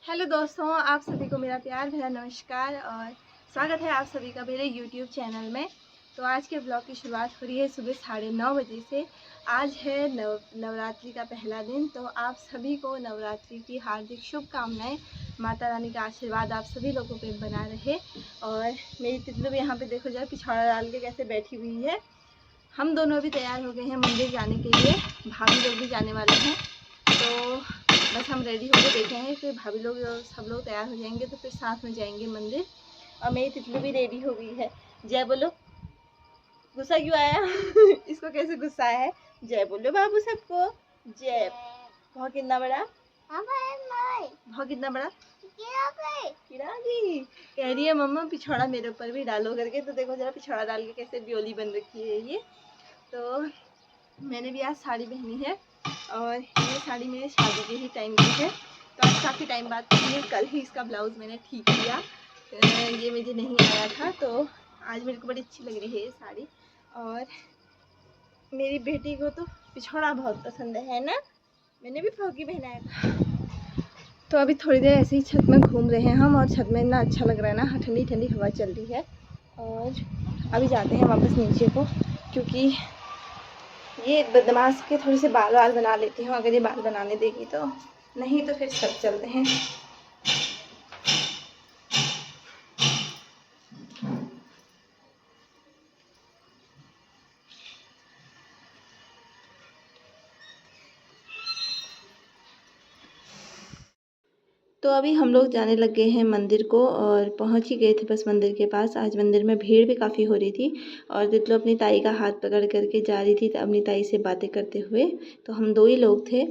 Hello दोस्तों, आप सभी को मेरा प्यार भरा नमस्कार और स्वागत है आप सभी का मेरे यूट्यूब चैनल में। तो आज के ब्लॉग की शुरुआत हो रही है सुबह 9:30 बजे से। आज है नवरात्रि का पहला दिन। तो आप सभी को नवरात्रि की हार्दिक शुभकामनाएं। माता रानी का आशीर्वाद आप सभी लोगों पे बना रहे। और मेरी तितलू भी यहाँ पे देखो जरा पिछौड़ा डाल के कैसे बैठी हुई है। हम दोनों भी तैयार हो गए हैं मंदिर जाने के लिए, भाभी लोग भी जाने वाले हैं। तो बस हम रेडी होकर बैठे हैं, फिर भाभी लोग सब लोग तैयार हो जाएंगे तो फिर साथ में जाएंगे मंदिर। और मेरी तितली भी रेडी हो गई है। जय बोलो। गुस्सा क्यों आया? इसको कैसे गुस्सा आया है? जय बोलो बाबू सबको। जय। बहुत कितना बड़ा? बहुत कितना बड़ा? किरागी कह रही है मम्मा पिछौड़ा मेरे ऊपर भी डालो करके। तो देखो जरा पिछौड़ा डाल के कैसे ब्योली बन रखी है ये। तो मैंने भी आज साड़ी पहनी है और ये साड़ी मेरे शादी के ही टाइम की है। तो आज काफ़ी टाइम बाद ये कल ही इसका ब्लाउज़ मैंने ठीक किया। ये मुझे नहीं आया था तो आज मेरे को बड़ी अच्छी लग रही है ये साड़ी। और मेरी बेटी को तो पिछौड़ा बहुत पसंद है ना। मैंने भी फ्रॉक ही पहना है। तो अभी थोड़ी देर ऐसे ही छत में घूम रहे हैं हम, और छत में इतना अच्छा लग रहा है ना, ठंडी ठंडी हवा चल रही है। और अभी जाते हैं वापस नीचे को, क्योंकि ये बदमाश के थोड़े से बाल बना लेती हूँ। अगर ये बाल बनाने देगी तो, नहीं तो फिर सब चलते हैं। तो अभी हम लोग जाने लग गए हैं मंदिर को, और पहुंच ही गए थे बस मंदिर के पास। आज मंदिर में भीड़ भी काफ़ी हो रही थी, और तितलो अपनी ताई का हाथ पकड़ करके जा रही थी अपनी ताई से बातें करते हुए। तो हम दो ही लोग थे।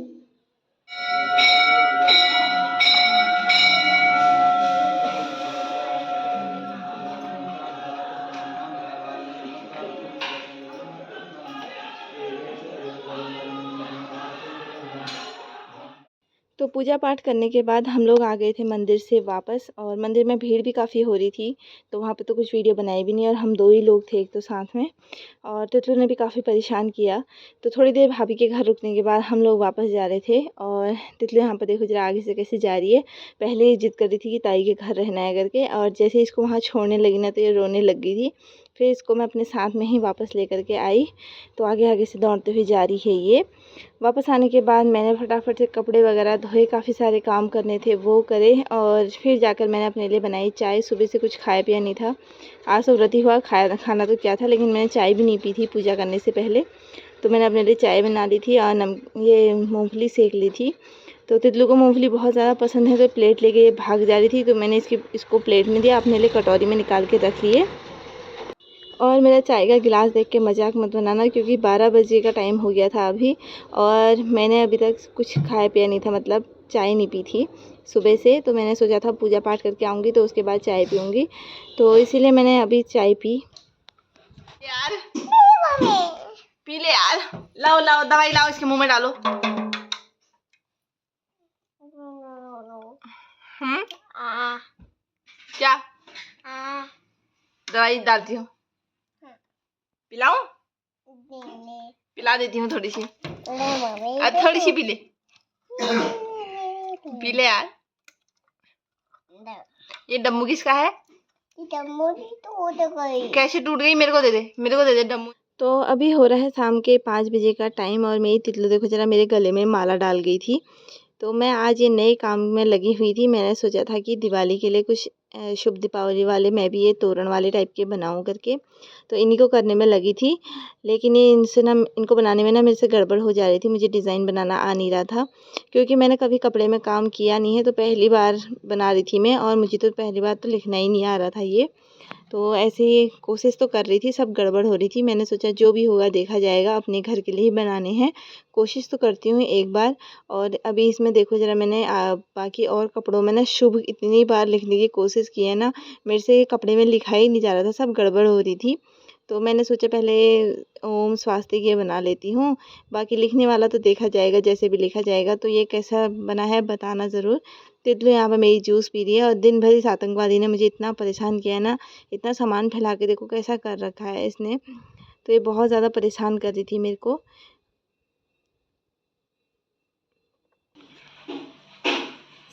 तो पूजा पाठ करने के बाद हम लोग आ गए थे मंदिर से वापस, और मंदिर में भीड़ भी काफ़ी हो रही थी, तो वहाँ पे तो कुछ वीडियो बनाई भी नहीं, और हम दो ही लोग थे एक तो साथ में। और तितलू ने भी काफ़ी परेशान किया। तो थोड़ी देर भाभी के घर रुकने के बाद हम लोग वापस जा रहे थे, और तितलू यहाँ पर देखो जरा आगे से कैसे जा रही है। पहले ये जिद कर रही थी कि ताई के घर रहना है करके, और जैसे इसको वहाँ छोड़ने लगी ना तो ये रोने लग गई थी। फिर इसको मैं अपने साथ में ही वापस लेकर के आई। तो आगे आगे से दौड़ते हुए जा रही है ये। वापस आने के बाद मैंने फटाफट से कपड़े वगैरह धोए, काफ़ी सारे काम करने थे वो करे, और फिर जाकर मैंने अपने लिए बनाई चाय। सुबह से कुछ खाया पिया नहीं था, आज तो व्रत ही हुआ, खाना तो क्या था, लेकिन मैंने चाय भी नहीं पी थी पूजा करने से पहले। तो मैंने अपने लिए चाय बना ली थी, और ये मूँगफली सेक ली थी। तो तितलू को मूँगफली बहुत ज़्यादा पसंद है, तो प्लेट लेके ये भाग जा रही थी। तो मैंने इसको प्लेट में दिया, अपने लिए कटोरी में निकाल के रख लिए। और मेरा चाय का गिलास देख के मजाक मत बनाना, क्योंकि 12 बजे का टाइम हो गया था अभी, और मैंने अभी तक कुछ खाया पिया नहीं था, मतलब चाय नहीं पी थी सुबह से। तो मैंने सोचा था पूजा पाठ करके आऊँगी तो उसके बाद चाय पीऊँगी, तो इसीलिए मैंने अभी चाय पी। यार पी ले यार, लाओ लाओ दवाई लाओ, इसके मुंह में डालो। क्या दवाई डालती हूँ? पिलाऊं? पिला देती हूँ थोड़ी सी। थोड़ी सी पी ले, पी ले यार। ये डम्मू किसका है? डम्मू टूट गई। कैसे टूट गई? मेरे को दे दे, मेरे को दे दे डम्मू। तो अभी हो रहा है शाम के 5 बजे का टाइम, और मेरी तितलू देखो जरा मेरे गले में माला डाल गई थी। तो मैं आज ये नए काम में लगी हुई थी। मैंने सोचा था कि दिवाली के लिए कुछ शुभ दीपावली वाले मैं भी ये तोरण वाले टाइप के बनाऊं करके, तो इन्हीं को करने में लगी थी। लेकिन ये इनको बनाने में ना मेरे से गड़बड़ हो जा रही थी। मुझे डिज़ाइन बनाना आ नहीं रहा था, क्योंकि मैंने कभी कपड़े में काम किया नहीं है, तो पहली बार बना रही थी मैं, और मुझे तो पहली बार तो लिखना ही नहीं आ रहा था ये। तो ऐसे ही कोशिश तो कर रही थी, सब गड़बड़ हो रही थी। मैंने सोचा जो भी होगा देखा जाएगा, अपने घर के लिए ही बनाने हैं, कोशिश तो करती हूँ एक बार। और अभी इसमें देखो ज़रा मैंने बाकी और कपड़ों में ना शुभ इतनी बार लिखने की कोशिश की है ना, मेरे से कपड़े में लिखा ही नहीं जा रहा था, सब गड़बड़ हो रही थी। तो मैंने सोचा पहले ओम स्वास्तिक ये बना लेती हूँ, बाकी लिखने वाला तो देखा जाएगा, जैसे भी लिखा जाएगा। तो ये कैसा बना है बताना ज़रूर। तितलू यहाँ पर मेरी जूस पी रही है, और दिन भर इस आतंकवादी ने मुझे इतना परेशान किया है ना, इतना सामान फैला के देखो कैसा कर रखा है इसने। तो ये बहुत ज़्यादा परेशान कर रही थी मेरे को।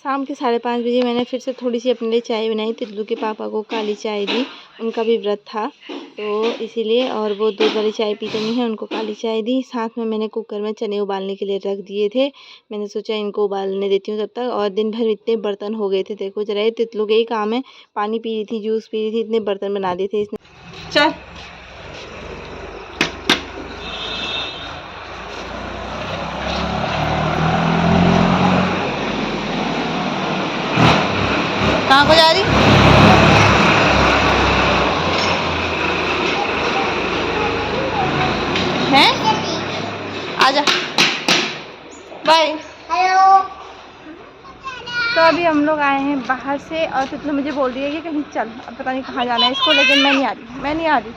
शाम के 5:30 बजे मैंने फिर से थोड़ी सी अपने लिए चाय बनाई। तितलू के पापा को काली चाय दी, उनका भी व्रत था तो इसीलिए, और वो दूध वाली चाय पीते नहीं है, उनको काली चाय दी। साथ में मैंने कुकर में चने उबालने के लिए रख दिए थे। मैंने सोचा इनको उबालने देती हूँ तब तक। और दिन भर इतने बर्तन हो गए थे, देखो जरा, ये तितलू के ही काम है। पानी पी रही थी, जूस पी रही थी, इतने बर्तन बना दिए थे इसने। चल कहाँ को जा रही है? आजा, बाय। हेलो। तो अभी हम लोग आए हैं बाहर से और तितलू मुझे बोल रही है कि कहीं चल। अब पता नहीं कहाँ जाना है इसको, लेकिन मैं नहीं आ रही।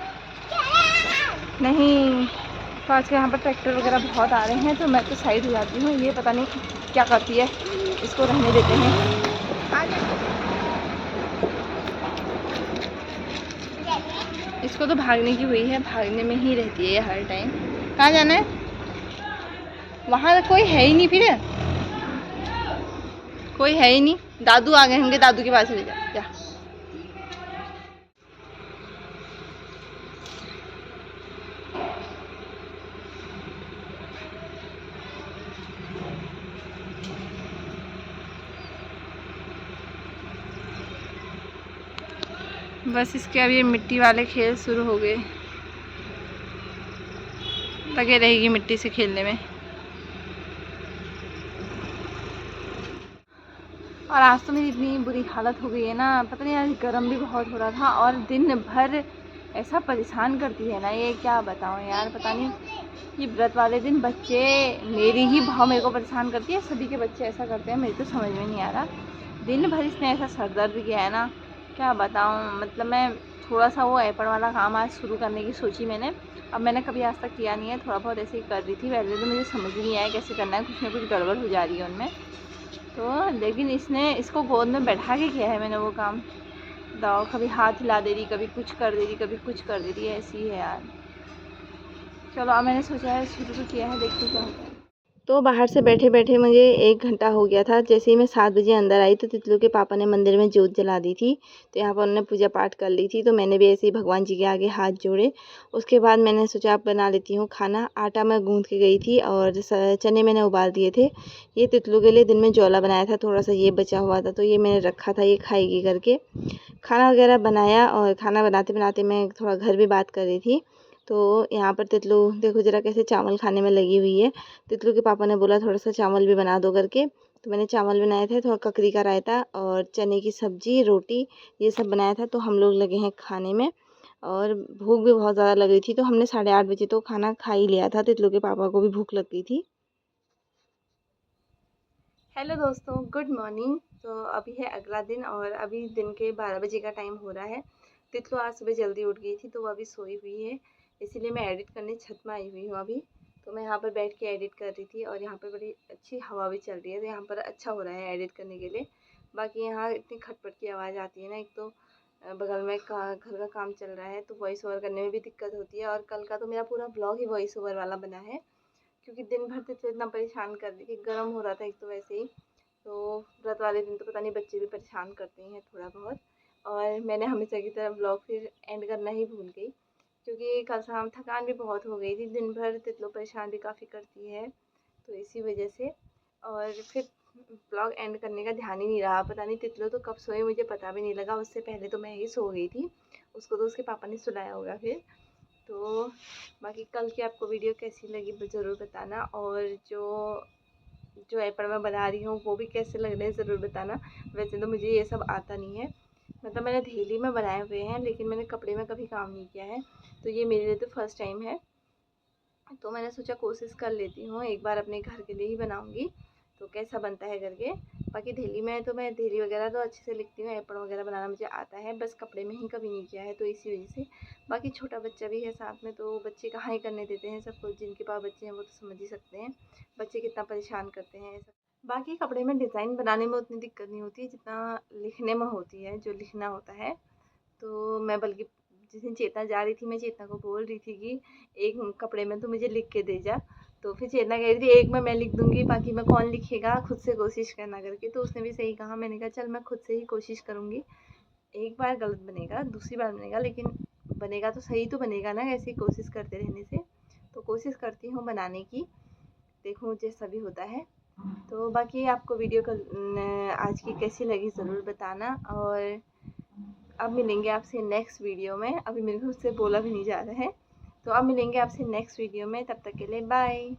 नहीं, तो आज के यहाँ पर ट्रैक्टर वगैरह बहुत आ रहे हैं तो मैं तो साइड हो जाती हूँ। ये पता नहीं क्या करती है, इसको रहने देते हैं। इसको तो भागने की हुई है, भागने में ही रहती है ये हर टाइम। कहाँ जाना है? वहाँ कोई है ही नहीं, फिर कोई है ही नहीं। दादू आ गए होंगे, दादू के पास ले जा। बस इसके अब ये मिट्टी वाले खेल शुरू हो गए। लगे रहेगी मिट्टी से खेलने में। और आज तो मेरी इतनी बुरी हालत हो गई है ना, पता नहीं, आज गर्म भी बहुत हो रहा था और दिन भर ऐसा परेशान करती है ना ये, क्या बताऊँ यार। पता नहीं, ये व्रत वाले दिन बच्चे, मेरी ही भाव मेरे को परेशान करती है, सभी के बच्चे ऐसा करते हैं, मेरी तो समझ में नहीं आ रहा। दिन भर इसने ऐसा सर दर्द किया है ना, क्या बताऊँ। मतलब मैं थोड़ा सा वो एपण वाला काम आज शुरू करने की सोची मैंने। अब मैंने कभी आज तक किया नहीं है, थोड़ा बहुत ऐसे ही कर रही थी पहले, तो मुझे समझ नहीं आया कैसे करना है, कुछ ना कुछ गड़बड़ हो जा रही है उनमें तो। लेकिन इसको गोद में बैठा के किया है मैंने वो काम। दाओ, कभी हाथ हिला दे रही, कभी कुछ कर दे रही, कभी कुछ कर दे रही है, ऐसी है यार। चलो, अब मैंने सोचा है, शुरू तो किया है, देखते क्या होता है। तो बाहर से बैठे बैठे मुझे 1 घंटा हो गया था। जैसे ही मैं 7 बजे अंदर आई तो तितलू के पापा ने मंदिर में जोत जला दी थी, तो यहाँ पर उन्होंने पूजा पाठ कर ली थी। तो मैंने भी ऐसे ही भगवान जी के आगे हाथ जोड़े। उसके बाद मैंने सोचा अब बना लेती हूँ खाना। आटा मैं गूँथ के गई थी और चने मैंने उबाल दिए थे। ये तितलू के लिए दिन में ज्वाला बनाया था, थोड़ा सा ये बचा हुआ था तो ये मैंने रखा था, ये खाएगी करके। खाना वगैरह बनाया और खाना बनाते बनाते मैं थोड़ा घर भी बात कर रही थी। तो यहाँ पर तितलू देखो जरा कैसे चावल खाने में लगी हुई है। तितलू के पापा ने बोला थोड़ा सा चावल भी बना दो करके, तो मैंने चावल बनाए थे, थोड़ा ककड़ी का रायता और चने की सब्जी, रोटी, ये सब बनाया था। तो हम लोग लगे हैं खाने में और भूख भी बहुत ज़्यादा लग रही थी, तो हमने 8:30 बजे तो खाना खा ही लिया था। तितलू के पापा को भी भूख लग गई थी। हेलो दोस्तों, गुड मॉर्निंग। तो अभी है अगला दिन और अभी दिन के 12 बजे का टाइम हो रहा है। तितलू आज सुबह जल्दी उठ गई थी तो वो अभी सोई हुई है, इसीलिए मैं एडिट करने छत में आई हुई हूँ अभी। तो मैं यहाँ पर बैठ के एडिट कर रही थी और यहाँ पर बड़ी अच्छी हवा भी चल रही है, तो यहाँ पर अच्छा हो रहा है एडिट करने के लिए। बाकी यहाँ इतनी खटपट की आवाज़ आती है ना, एक तो बगल में घर का काम चल रहा है तो वॉइस ओवर करने में भी दिक्कत होती है। और कल का तो मेरा पूरा ब्लॉग ही वॉइस ओवर वाला बना है, क्योंकि दिन भर तो इतना परेशान कर रही थी, गर्म हो रहा था एक तो वैसे ही। तो व्रत वाले दिन तो पता नहीं बच्चे भी परेशान करते हैं थोड़ा बहुत। और मैंने हमेशा की तरह ब्लॉग फिर एंड करना ही भूल गई, क्योंकि कल शाम थकान भी बहुत हो गई थी, दिन भर तितलो परेशान भी काफ़ी करती है तो इसी वजह से। और फिर ब्लॉग एंड करने का ध्यान ही नहीं रहा, पता नहीं तितलो तो कब सोए मुझे पता भी नहीं लगा। उससे पहले तो मैं ही सो गई थी, उसको तो उसके पापा ने सुलाया होगा फिर। तो बाकी कल की आपको वीडियो कैसी लगी ज़रूर बताना, और जो एपण मैं बना रही हूँ वो भी कैसे लग रहे हैं ज़रूर बताना। वैसे तो मुझे ये सब आता नहीं है, मतलब मैंने धेली में बनाए हुए हैं लेकिन मैंने कपड़े में कभी काम नहीं किया है, तो ये मेरे लिए तो फर्स्ट टाइम है। तो मैंने सोचा कोशिश कर लेती हूँ, एक बार अपने घर के लिए ही बनाऊँगी तो कैसा बनता है करके। बाकी धेली में तो मैं धेली वगैरह तो अच्छे से लिखती हूँ, एपण वगैरह बनाना मुझे आता है, बस कपड़े में ही कभी नहीं किया है तो इसी वजह से। बाकी छोटा बच्चा भी है साथ में तो बच्चे कहाँ ही करने देते हैं सबको, जिनके पास बच्चे हैं वो तो समझ ही सकते हैं बच्चे कितना परेशान करते हैं ऐसा। बाकी कपड़े में डिज़ाइन बनाने में उतनी दिक्कत नहीं होती जितना लिखने में होती है, जो लिखना होता है। तो मैं बल्कि जिस दिन चेतना जा रही थी मैं चेतना को बोल रही थी कि एक कपड़े में तो मुझे लिख के दे जा, तो फिर चेतना कह रही थी एक में मैं लिख दूँगी, बाकी में कौन लिखेगा, खुद से कोशिश करना करके। तो उसने भी सही कहा, मैंने कहा चल मैं खुद से ही कोशिश करूँगी। एक बार गलत बनेगा, दूसरी बार बनेगा, लेकिन बनेगा तो सही तो बनेगा ना, ऐसी कोशिश करते रहने से। तो कोशिश करती हूँ बनाने की, देखूँ जैसा भी होता है। तो बाकी आपको वीडियो आज की कैसी लगी ज़रूर बताना, और अब मिलेंगे आपसे नेक्स्ट वीडियो में। अभी मेरे को उससे बोला भी नहीं जा रहा है, तो अब मिलेंगे आपसे नेक्स्ट वीडियो में। तब तक के लिए बाय।